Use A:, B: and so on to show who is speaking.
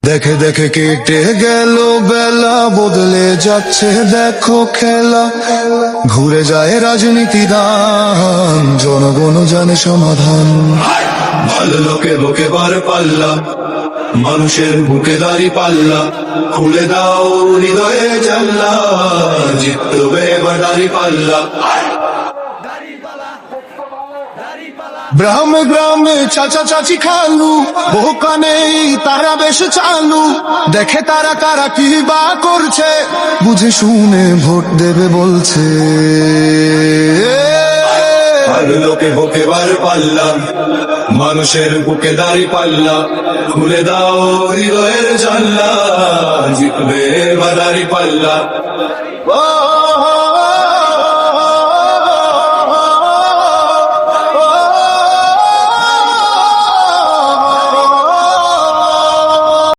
A: দেখে দেখে কেটে গেল বেলা, বদলে যাচ্ছে দেখো খেলা। ঘুরে যায় রাজনীতি দান, জনগণ জানে সমাধান। ভালো লোকে বুকে বার পাল্লা, মানুষের বুকে দাঁড়ি পাল্লা। খুলে দাও হৃদয়ে জানলা, জিতবে এবার দাঁড়ি পাল্লা। গ্রামে গ্রামে চাচা চাচি খালু, বহুকানেই তারা বেশ চালু। দেখে তারা কারা কি বা করছে, বুঝে শুনে ভোট দেবে বলছে। ভালো লোকে বুকে বার পাল্লা, মানুষের বুকে দাঁড়ি পাল্লা। খুলে দাও হৃদয়ের জানলা, জিতবে এবার দাঁড়ি পাল্লা।